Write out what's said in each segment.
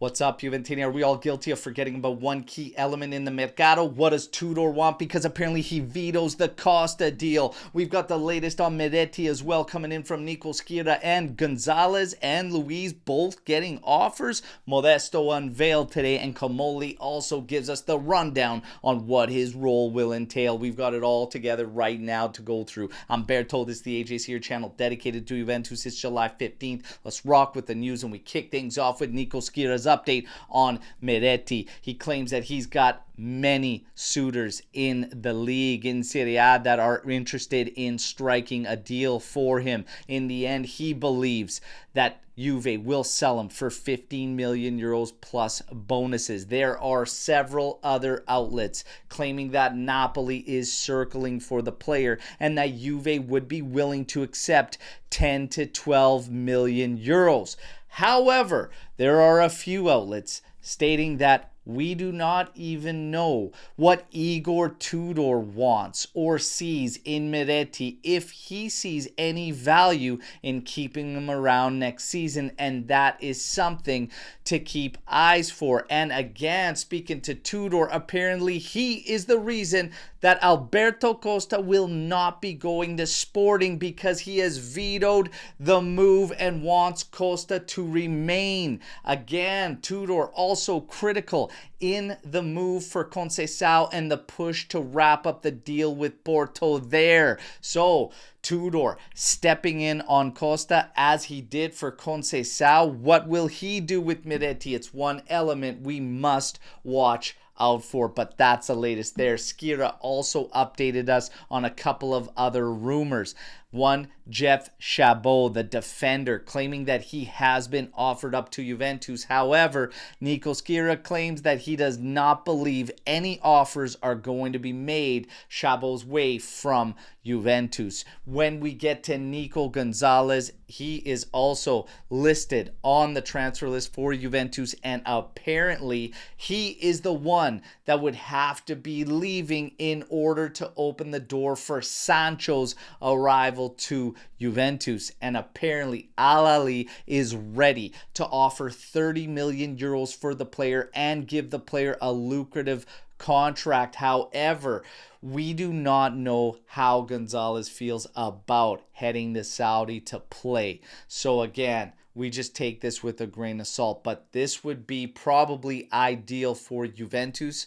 What's up, Juventini? Are we all guilty of forgetting about one key element in the Mercado? What does Tudor want? Because apparently he vetoes the Costa deal. We've got the latest on Miretti as well coming in from Nico and Gonzalez and Luiz both getting offers. Modesto unveiled today, and Comoli also gives us the rundown on what his role will entail. We've got it all together right now to go through. I'm Alberto, this is the AJ's Here channel dedicated to Juventus. It's July 15th. Let's rock with the news, and we kick things off with Nico update on Miretti. He claims that he's got many suitors in the league in Serie A that are interested in striking a deal for him. In the end, he believes that Juve will sell him for 15 million euros plus bonuses. There are several other outlets claiming that Napoli is circling for the player and that Juve would be willing to accept 10 to 12 million euros. However, there are a few outlets stating that we do not even know what Igor Tudor wants or sees in Miretti, if he sees any value in keeping him around next season, and that is something to keep eyes for. And again, speaking to Tudor, apparently he is the reason that Alberto Costa will not be going to Sporting, because he has vetoed the move and wants Costa to remain. Again, Tudor also critical in the move for Conceição and the push to wrap up the deal with Porto there. So Tudor stepping in on Costa as he did for Conceição. What will he do with Miretti? It's one element we must watch out for, but that's the latest there. Skira also updated us on a couple of other rumors. One, Jeff Chabot, the defender, claiming that he has been offered up to Juventus. However, Nico Skira claims that he does not believe any offers are going to be made Chabot's way from Juventus. When we get to Nico Gonzalez, he is also listed on the transfer list for Juventus, and apparently he is the one that would have to be leaving in order to open the door for Sancho's arrival to Juventus. And apparently Al Ahly is ready to offer 30 million euros for the player and give the player a lucrative contract. However, we do not know how Gonzalez feels about heading to Saudi to play. So again, we just take this with a grain of salt, but this would be probably ideal for Juventus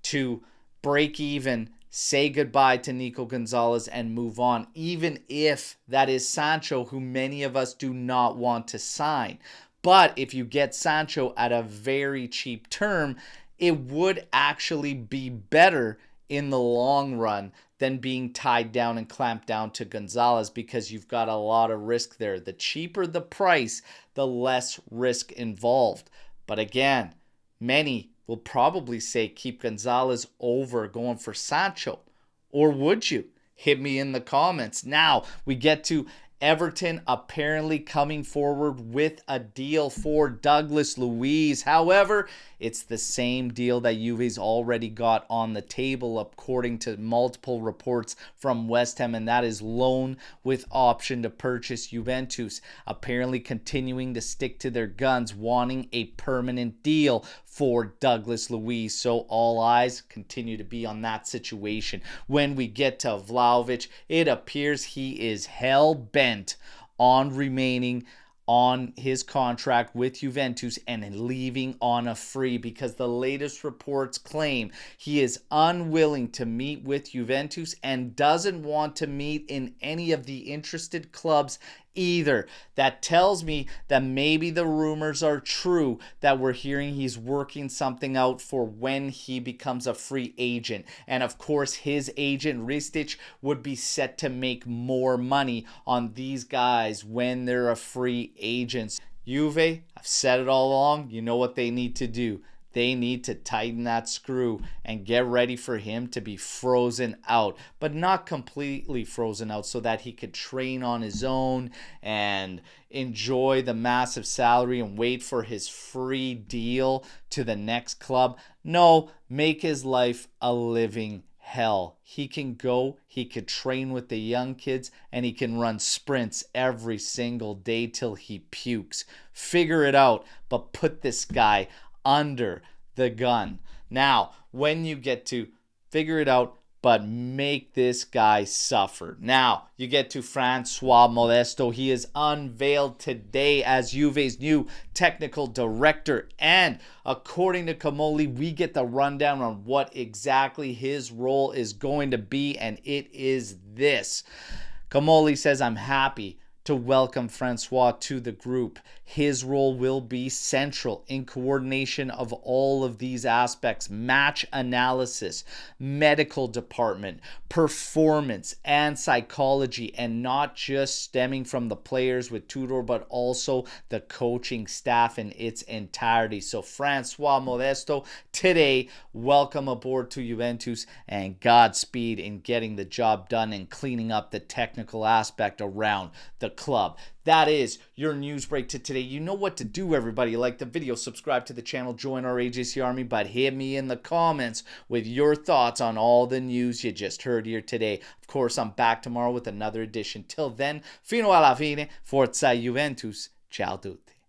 to break even, say goodbye to Nico Gonzalez and move on, even if that is Sancho, who many of us do not want to sign. But if you get Sancho at a very cheap term, it would actually be better in the long run than being tied down and clamped down to Gonzalez, because you've got a lot of risk there. The cheaper the price, the less risk involved. But again, many will probably say keep Gonzalez over going for Sancho. Or would you? Hit me in the comments. Now we get to Everton apparently coming forward with a deal for Douglas Luiz. However, it's the same deal that Juve's already got on the table, according to multiple reports from West Ham, and that is loan with option to purchase. Juventus apparently continuing to stick to their guns, wanting a permanent deal for Douglas Luiz. So all eyes continue to be on that situation. When we get to Vlahovic, it appears he is hell-bent on remaining on his contract with Juventus and leaving on a free, because the latest reports claim he is unwilling to meet with Juventus and doesn't want to meet in any of the interested clubs either. That tells me that maybe the rumors are true, that we're hearing he's working something out for when he becomes a free agent. And of course, his agent Ristic would be set to make more money on these guys when they're a free agent. Juve, I've said it all along, you know what they need to do. They need to tighten that screw and get ready for him to be frozen out, but not completely frozen out, so that he could train on his own and enjoy the massive salary and wait for his free deal to the next club. No, make his life a living hell, he can go, he could train with the young kids, and he can run sprints every single day till he pukes. Figure it out, but put this guy under the gun. Now, when you get to figure it out, but make this guy suffer. Now, you get to Francois Modesto. He is unveiled today as Juve's new technical director. And according to Comoli, we get the rundown on what exactly his role is going to be, and it is this. Comoli says, I'm happy to welcome Francois to the group. His role will be central in coordination of all of these aspects: match analysis, medical department, performance, and psychology, and not just stemming from the players with Tudor, but also the coaching staff in its entirety. So Francois Modesto, today, welcome aboard to Juventus, and Godspeed in getting the job done and cleaning up the technical aspect around the club. That is your news break to today. You know what to do, everybody. Like the video, subscribe to the channel, join our AJC Army, but hit me in the comments with your thoughts on all the news you just heard here today. Of course, I'm back tomorrow with another edition. Till then, fino alla fine, forza Juventus. Ciao tutti.